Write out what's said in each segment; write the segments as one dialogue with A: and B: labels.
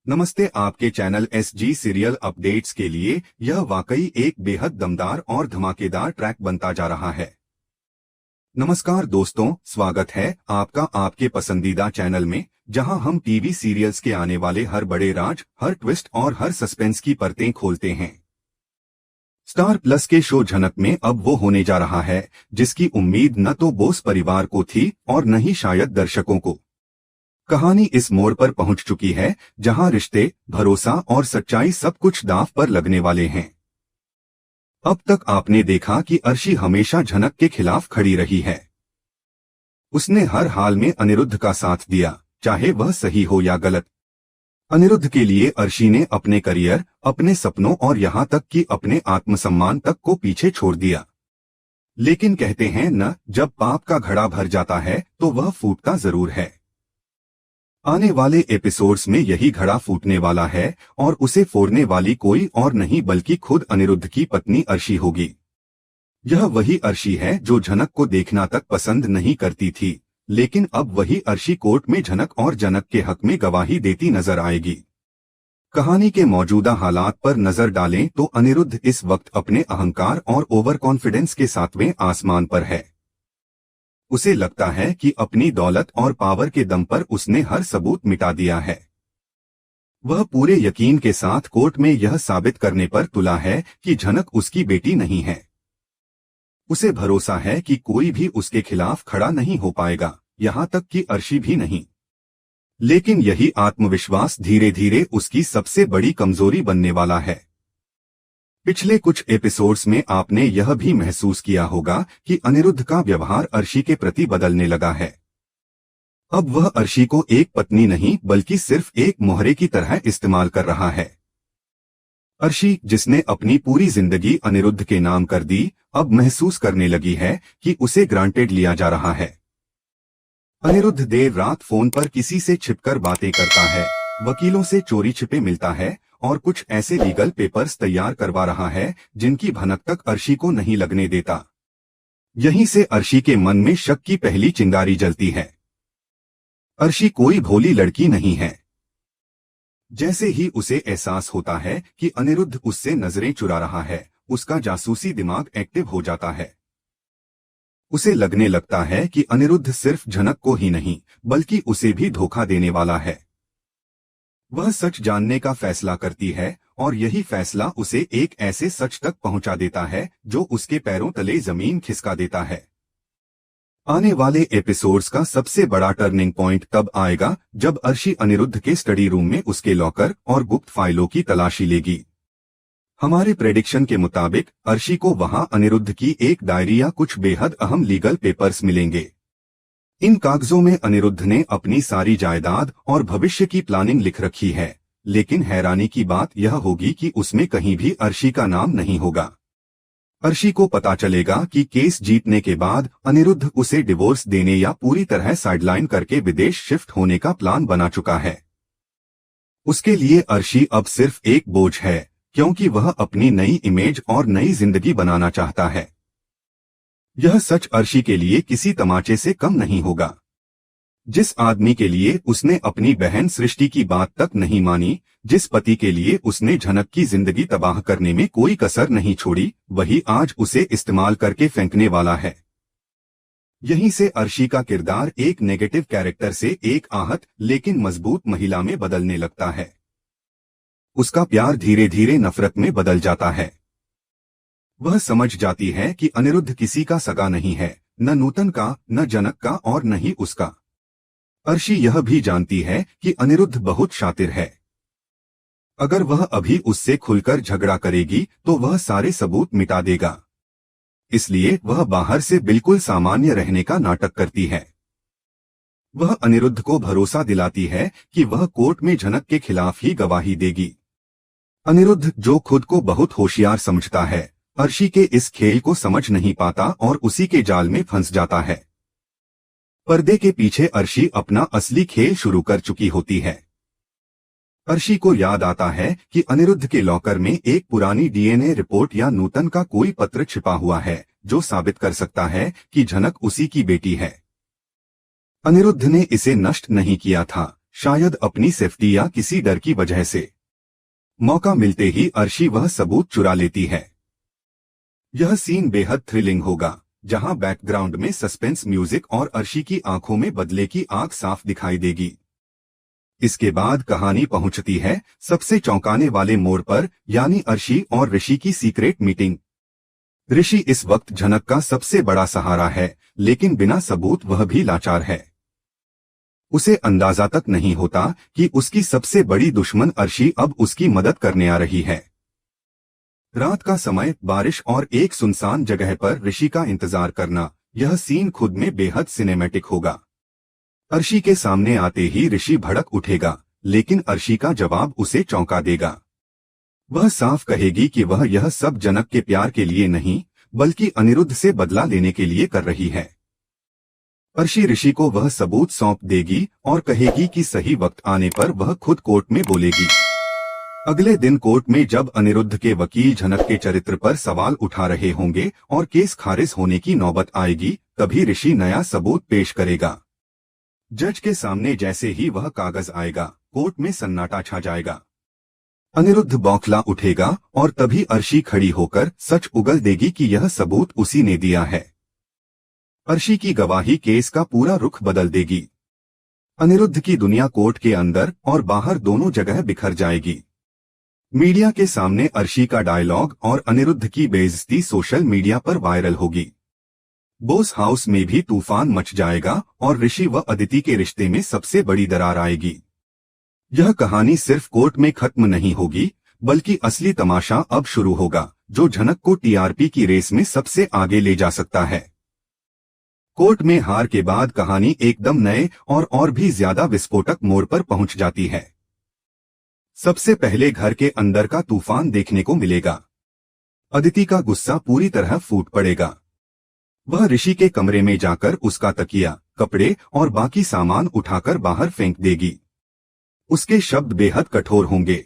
A: नमस्ते। आपके channel SG serial updates के लिए यह वाकई एक बेहद दमदार और धमाकेदार ट्रैक बनता जा रहा है। नमस्कार दोस्तों, स्वागत है आपका आपके पसंदीदा चैनल में, जहां हम टीवी सीरियल्स के आने वाले हर बड़े राज, हर ट्विस्ट और हर सस्पेंस की परतें खोलते हैं। स्टार प्लस के शो झनक में अब वो होने जा रहा है जिसकी उम्मीद न तो बोस परिवार को थी और न ही शायद दर्शकों को। कहानी इस मोड़ पर पहुंच चुकी है जहां रिश्ते, भरोसा और सच्चाई सब कुछ दांव पर लगने वाले हैं। अब तक आपने देखा कि अर्शी हमेशा झनक के खिलाफ खड़ी रही है। उसने हर हाल में अनिरुद्ध का साथ दिया, चाहे वह सही हो या गलत। अनिरुद्ध के लिए अर्शी ने अपने करियर, अपने सपनों और यहां तक कि अपने आत्मसम्मान तक को पीछे छोड़ दिया। लेकिन कहते हैं न, जब पाप का घड़ा भर जाता है तो वह फूटता जरूर है। आने वाले एपिसोड्स में यही घड़ा फूटने वाला है और उसे फोड़ने वाली कोई और नहीं बल्कि खुद अनिरुद्ध की पत्नी अर्शी होगी। यह वही अर्शी है जो झनक को देखना तक पसंद नहीं करती थी, लेकिन अब वही अर्शी कोर्ट में झनक और जनक के हक में गवाही देती नजर आएगी। कहानी के मौजूदा हालात पर नजर डालें तो अनिरुद्ध इस वक्त अपने अहंकार और ओवर कॉन्फिडेंस के 7वें आसमान पर है। उसे लगता है कि अपनी दौलत और पावर के दम पर उसने हर सबूत मिटा दिया है। वह पूरे यकीन के साथ कोर्ट में यह साबित करने पर तुला है कि झनक उसकी बेटी नहीं है। उसे भरोसा है कि कोई भी उसके खिलाफ खड़ा नहीं हो पाएगा, यहां तक कि अर्शी भी नहीं। लेकिन यही आत्मविश्वास धीरे धीरे उसकी सबसे बड़ी कमजोरी बनने वाला है। पिछले कुछ एपिसोड्स में आपने यह भी महसूस किया होगा कि अनिरुद्ध का व्यवहार अर्शी के प्रति बदलने लगा है। अब वह अर्शी को एक पत्नी नहीं बल्कि सिर्फ एक मोहरे की तरह इस्तेमाल कर रहा है। अर्शी, जिसने अपनी पूरी जिंदगी अनिरुद्ध के नाम कर दी, अब महसूस करने लगी है कि उसे ग्रांटेड लिया जा रहा है। अनिरुद्ध देर रात फोन पर किसी से छिपकर बातें करता है, वकीलों से चोरी छिपे मिलता है और कुछ ऐसे लीगल पेपर्स तैयार करवा रहा है जिनकी भनक तक अर्शी को नहीं लगने देता। यहीं से अर्शी के मन में शक की पहली चिंगारी जलती है। अर्शी कोई भोली लड़की नहीं है। जैसे ही उसे एहसास होता है कि अनिरुद्ध उससे नजरें चुरा रहा है, उसका जासूसी दिमाग एक्टिव हो जाता है। उसे लगने लगता है कि अनिरुद्ध सिर्फ झनक को ही नहीं बल्कि उसे भी धोखा देने वाला है। वह सच जानने का फैसला करती है और यही फैसला उसे एक ऐसे सच तक पहुंचा देता है जो उसके पैरों तले जमीन खिसका देता है। आने वाले एपिसोड्स का सबसे बड़ा टर्निंग पॉइंट तब आएगा जब अर्शी अनिरुद्ध के स्टडी रूम में उसके लॉकर और गुप्त फाइलों की तलाशी लेगी। हमारे प्रेडिक्शन के मुताबिक अर्शी को वहां अनिरुद्ध की एक डायरी या कुछ बेहद अहम लीगल पेपर्स मिलेंगे। इन कागजों में अनिरुद्ध ने अपनी सारी जायदाद और भविष्य की प्लानिंग लिख रखी है, लेकिन हैरानी की बात यह होगी कि उसमें कहीं भी अर्शी का नाम नहीं होगा। अर्शी को पता चलेगा कि केस जीतने के बाद अनिरुद्ध उसे डिवोर्स देने या पूरी तरह साइडलाइन करके विदेश शिफ्ट होने का प्लान बना चुका है। उसके लिए अर्शी अब सिर्फ एक बोझ है, क्योंकि वह अपनी नई इमेज और नई जिंदगी बनाना चाहता है। यह सच अर्शी के लिए किसी तमाचे से कम नहीं होगा। जिस आदमी के लिए उसने अपनी बहन सृष्टि की बात तक नहीं मानी, जिस पति के लिए उसने झनक की जिंदगी तबाह करने में कोई कसर नहीं छोड़ी, वही आज उसे इस्तेमाल करके फेंकने वाला है। यहीं से अर्शी का किरदार एक नेगेटिव कैरेक्टर से एक आहत लेकिन मजबूत महिला में बदलने लगता है। उसका प्यार धीरे धीरे नफरत में बदल जाता है। वह समझ जाती है कि अनिरुद्ध किसी का सगा नहीं है, न नूतन का, न जनक का और न ही उसका। अर्शी यह भी जानती है कि अनिरुद्ध बहुत शातिर है। अगर वह अभी उससे खुलकर झगड़ा करेगी तो वह सारे सबूत मिटा देगा। इसलिए वह बाहर से बिल्कुल सामान्य रहने का नाटक करती है। वह अनिरुद्ध को भरोसा दिलाती है कि वह कोर्ट में झनक के खिलाफ ही गवाही देगी। अनिरुद्ध, जो खुद को बहुत होशियार समझता है, अर्शी के इस खेल को समझ नहीं पाता और उसी के जाल में फंस जाता है। पर्दे के पीछे अर्शी अपना असली खेल शुरू कर चुकी होती है। अर्शी को याद आता है कि अनिरुद्ध के लॉकर में एक पुरानी डीएनए रिपोर्ट या नूतन का कोई पत्र छिपा हुआ है जो साबित कर सकता है कि झनक उसी की बेटी है। अनिरुद्ध ने इसे नष्ट नहीं किया था, शायद अपनी सेफ्टी या किसी डर की वजह से। मौका मिलते ही अर्शी वह सबूत चुरा लेती है। यह सीन बेहद थ्रिलिंग होगा, जहां बैकग्राउंड में सस्पेंस म्यूजिक और अर्शी की आंखों में बदले की आग साफ दिखाई देगी। इसके बाद कहानी पहुंचती है सबसे चौंकाने वाले मोड़ पर, यानी अर्शी और ऋषि की सीक्रेट मीटिंग। ऋषि इस वक्त झनक का सबसे बड़ा सहारा है, लेकिन बिना सबूत वह भी लाचार है। उसे अंदाजा तक नहीं होता कि उसकी सबसे बड़ी दुश्मन अर्शी अब उसकी मदद करने आ रही है। रात का समय, बारिश और एक सुनसान जगह पर ऋषि का इंतजार करना, यह सीन खुद में बेहद सिनेमैटिक होगा। अर्शी के सामने आते ही ऋषि भड़क उठेगा, लेकिन अर्शी का जवाब उसे चौंका देगा। वह साफ कहेगी कि वह यह सब जनक के प्यार के लिए नहीं, बल्कि अनिरुद्ध से बदला लेने के लिए कर रही है। अर्शी ऋषि को वह सबूत सौंप देगी और कहेगी कि सही वक्त आने पर वह खुद कोर्ट में बोलेगी। अगले दिन कोर्ट में जब अनिरुद्ध के वकील झनक के चरित्र पर सवाल उठा रहे होंगे और केस खारिज होने की नौबत आएगी, तभी ऋषि नया सबूत पेश करेगा। जज के सामने जैसे ही वह कागज आएगा, कोर्ट में सन्नाटा छा जाएगा। अनिरुद्ध बौखला उठेगा और तभी अर्शी खड़ी होकर सच उगल देगी कि यह सबूत उसी ने दिया है। अर्शी की गवाही केस का पूरा रुख बदल देगी। अनिरुद्ध की दुनिया कोर्ट के अंदर और बाहर दोनों जगह बिखर जाएगी। मीडिया के सामने अर्शी का डायलॉग और अनिरुद्ध की बेइज्जती सोशल मीडिया पर वायरल होगी। बोस हाउस में भी तूफान मच जाएगा और ऋषि व अदिति के रिश्ते में सबसे बड़ी दरार आएगी। यह कहानी सिर्फ कोर्ट में खत्म नहीं होगी, बल्कि असली तमाशा अब शुरू होगा, जो झनक को टीआरपी की रेस में सबसे आगे ले जा सकता है। कोर्ट में हार के बाद कहानी एकदम नए और भी ज्यादा विस्फोटक मोड़ पर पहुंच जाती है। सबसे पहले घर के अंदर का तूफान देखने को मिलेगा। अदिति का गुस्सा पूरी तरह फूट पड़ेगा। वह ऋषि के कमरे में जाकर उसका तकिया, कपड़े और बाकी सामान उठाकर बाहर फेंक देगी। उसके शब्द बेहद कठोर होंगे।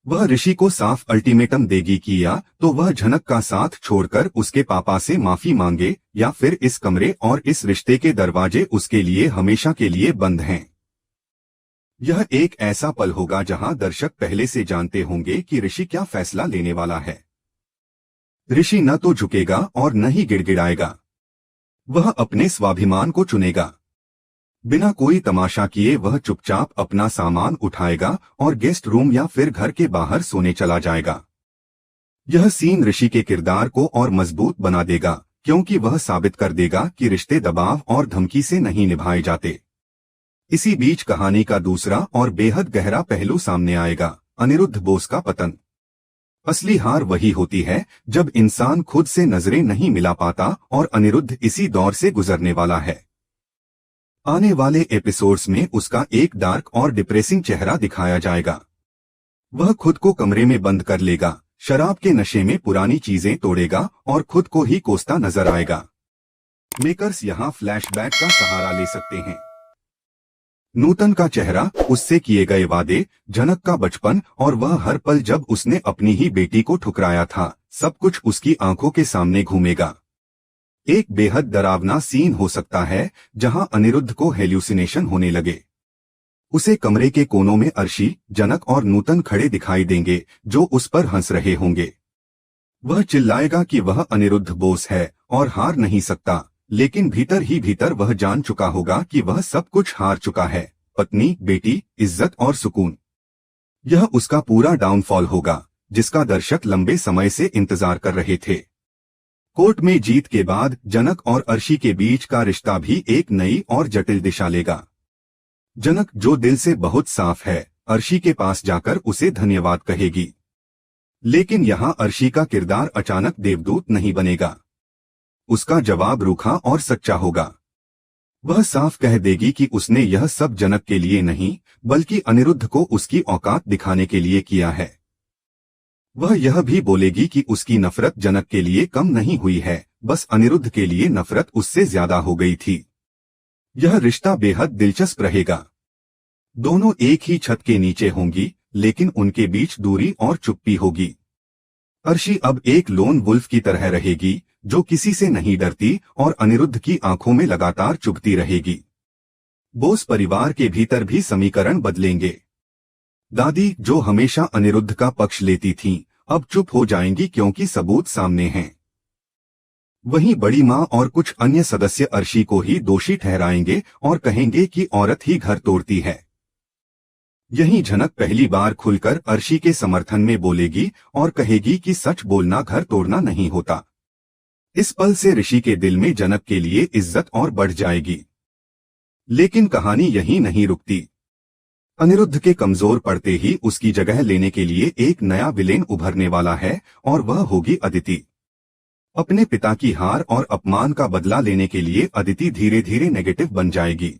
A: वह ऋषि को साफ अल्टीमेटम देगी कि या तो वह झनक का साथ छोड़कर उसके पापा से माफी मांगे, या फिर इस कमरे और इस रिश्ते के दरवाजे उसके लिए हमेशा के लिए बंद हैं। यह एक ऐसा पल होगा जहां दर्शक पहले से जानते होंगे कि ऋषि क्या फैसला लेने वाला है। ऋषि न तो झुकेगा और न ही गिड़गिड़ाएगा। वह अपने स्वाभिमान को चुनेगा। बिना कोई तमाशा किए वह चुपचाप अपना सामान उठाएगा और गेस्ट रूम या फिर घर के बाहर सोने चला जाएगा। यह सीन ऋषि के किरदार को और मजबूत बना देगा, क्योंकि वह साबित कर देगा कि रिश्ते दबाव और धमकी से नहीं निभाए जाते। इसी बीच कहानी का दूसरा और बेहद गहरा पहलू सामने आएगा, अनिरुद्ध बोस का पतन। असली हार वही होती है जब इंसान खुद से नजरें नहीं मिला पाता, और अनिरुद्ध इसी दौर से गुजरने वाला है। आने वाले एपिसोड्स में उसका एक डार्क और डिप्रेसिंग चेहरा दिखाया जाएगा। वह खुद को कमरे में बंद कर लेगा, शराब के नशे में पुरानी चीजें तोड़ेगा और खुद को ही कोसता नजर आएगा। मेकर्स यहाँ फ्लैशबैक का सहारा ले सकते हैं। नूतन का चेहरा, उससे किए गए वादे, झनक का बचपन और वह हर पल जब उसने अपनी ही बेटी को ठुकराया था, सब कुछ उसकी आंखों के सामने घूमेगा। एक बेहद डरावना सीन हो सकता है जहां अनिरुद्ध को हेल्यूसिनेशन होने लगे। उसे कमरे के कोनों में अर्शी, जनक और नूतन खड़े दिखाई देंगे, जो उस पर हंस रहे होंगे। वह चिल्लाएगा कि वह अनिरुद्ध बोस है और हार नहीं सकता, लेकिन भीतर ही भीतर वह जान चुका होगा कि वह सब कुछ हार चुका है, पत्नी, बेटी, इज्जत और सुकून। यह उसका पूरा डाउनफॉल होगा, जिसका दर्शक लंबे समय से इंतजार कर रहे थे। कोर्ट में जीत के बाद जनक और अर्शी के बीच का रिश्ता भी एक नई और जटिल दिशा लेगा। जनक, जो दिल से बहुत साफ है, अर्शी के पास जाकर उसे धन्यवाद कहेगी। लेकिन यहाँ अर्शी का किरदार अचानक देवदूत नहीं बनेगा। उसका जवाब रूखा और सच्चा होगा। वह साफ कह देगी कि उसने यह सब जनक के लिए नहीं, बल्कि अनिरुद्ध को उसकी औकात दिखाने के लिए किया है। वह यह भी बोलेगी कि उसकी नफरत जनक के लिए कम नहीं हुई है, बस अनिरुद्ध के लिए नफरत उससे ज्यादा हो गई थी। यह रिश्ता बेहद दिलचस्प रहेगा। दोनों एक ही छत के नीचे होंगी, लेकिन उनके बीच दूरी और चुप्पी होगी। अर्शी अब एक लोन वुल्फ की तरह रहेगी, जो किसी से नहीं डरती और अनिरुद्ध की आंखों में लगातार चुभती रहेगी। बोस परिवार के भीतर भी समीकरण बदलेंगे। दादी, जो हमेशा अनिरुद्ध का पक्ष लेती थीं, अब चुप हो जाएंगी क्योंकि सबूत सामने हैं। वहीं बड़ी माँ और कुछ अन्य सदस्य अर्शी को ही दोषी ठहराएंगे और कहेंगे कि औरत ही घर तोड़ती है। यही झनक पहली बार खुलकर अर्शी के समर्थन में बोलेगी और कहेगी कि सच बोलना घर तोड़ना नहीं होता। इस पल से ऋषि के दिल में जनक के लिए इज्जत और बढ़ जाएगी। लेकिन कहानी यहीं नहीं रुकती। अनिरुद्ध के कमजोर पड़ते ही उसकी जगह लेने के लिए एक नया विलेन उभरने वाला है और वह होगी अदिति। अपने पिता की हार और अपमान का बदला लेने के लिए अदिति धीरे धीरे नेगेटिव बन जाएगी।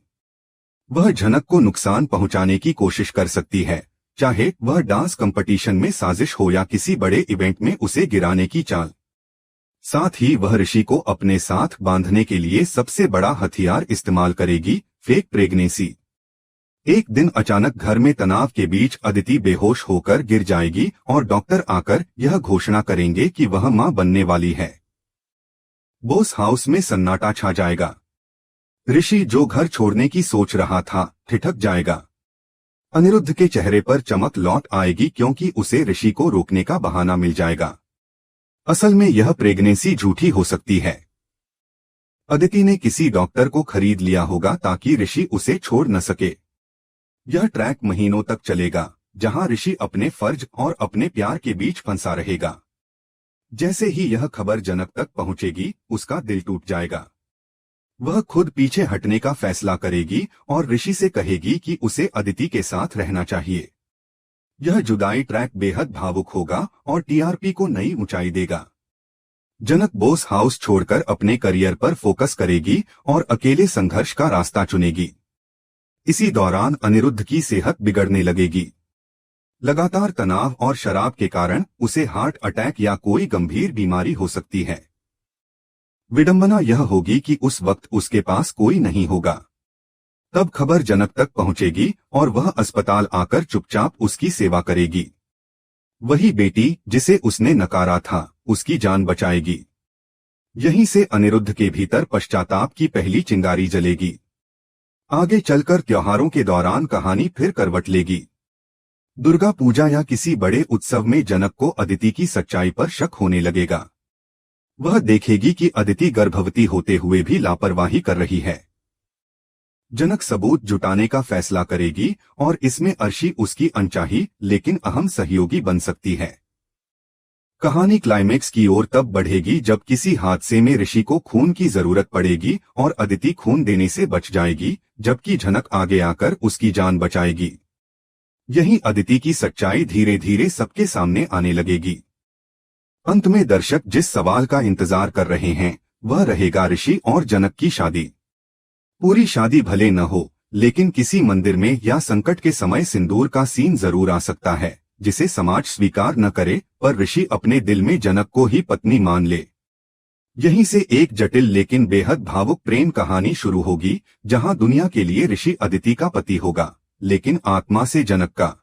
A: वह झनक को नुकसान पहुंचाने की कोशिश कर सकती है, चाहे वह डांस कंपटीशन में साजिश हो या किसी बड़े इवेंट में उसे गिराने की चाल। साथ ही वह ऋषि को अपने साथ बांधने के लिए सबसे बड़ा हथियार इस्तेमाल करेगी, फेक प्रेगनेंसी। एक दिन अचानक घर में तनाव के बीच अदिति बेहोश होकर गिर जाएगी और डॉक्टर आकर यह घोषणा करेंगे कि वह मां बनने वाली है। बोस हाउस में सन्नाटा छा जाएगा। ऋषि, जो घर छोड़ने की सोच रहा था, ठिठक जाएगा। अनिरुद्ध के चेहरे पर चमक लौट आएगी क्योंकि उसे ऋषि को रोकने का बहाना मिल जाएगा। असल में यह प्रेगनेंसी झूठी हो सकती है। अदिति ने किसी डॉक्टर को खरीद लिया होगा ताकि ऋषि उसे छोड़ न सके। यह ट्रैक महीनों तक चलेगा, जहां ऋषि अपने फर्ज और अपने प्यार के बीच फंसा रहेगा। जैसे ही यह खबर जनक तक पहुंचेगी, उसका दिल टूट जाएगा। वह खुद पीछे हटने का फैसला करेगी और ऋषि से कहेगी कि उसे अदिति के साथ रहना चाहिए। यह जुदाई ट्रैक बेहद भावुक होगा और टीआरपी को नई ऊंचाई देगा। जनक बोस हाउस छोड़कर अपने करियर पर फोकस करेगी और अकेले संघर्ष का रास्ता चुनेगी। इसी दौरान अनिरुद्ध की सेहत बिगड़ने लगेगी। लगातार तनाव और शराब के कारण उसे हार्ट अटैक या कोई गंभीर बीमारी हो सकती है। विडंबना यह होगी कि उस वक्त उसके पास कोई नहीं होगा। तब खबर जनक तक पहुंचेगी और वह अस्पताल आकर चुपचाप उसकी सेवा करेगी। वही बेटी जिसे उसने नकारा था, उसकी जान बचाएगी। यहीं से अनिरुद्ध के भीतर पश्चाताप की पहली चिंगारी जलेगी। आगे चलकर त्योहारों के दौरान कहानी फिर करवट लेगी। दुर्गा पूजा या किसी बड़े उत्सव में जनक को अदिति की सच्चाई पर शक होने लगेगा। वह देखेगी कि अदिति गर्भवती होते हुए भी लापरवाही कर रही है। जनक सबूत जुटाने का फैसला करेगी और इसमें अर्शी उसकी अनचाही लेकिन अहम सहयोगी बन सकती है। कहानी क्लाइमेक्स की ओर तब बढ़ेगी जब किसी हादसे में ऋषि को खून की जरूरत पड़ेगी और अदिति खून देने से बच जाएगी, जबकि झनक आगे आकर उसकी जान बचाएगी। यही अदिति की सच्चाई धीरे धीरे सबके सामने आने लगेगी। अंत में दर्शक जिस सवाल का इंतजार कर रहे हैं, वह रहेगा ऋषि और जनक की शादी। पूरी शादी भले न हो, लेकिन किसी मंदिर में या संकट के समय सिंदूर का सीन जरूर आ सकता है, जिसे समाज स्वीकार न करे, पर ऋषि अपने दिल में जनक को ही पत्नी मान ले। यहीं से एक जटिल लेकिन बेहद भावुक प्रेम कहानी शुरू होगी, जहां दुनिया के लिए ऋषि अदिति का पति होगा, लेकिन आत्मा से जनक का।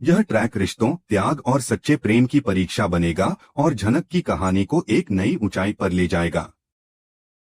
A: यह ट्रैक रिश्तों, त्याग और सच्चे प्रेम की परीक्षा बनेगा और झनक की कहानी को एक नई ऊंचाई पर ले जाएगा।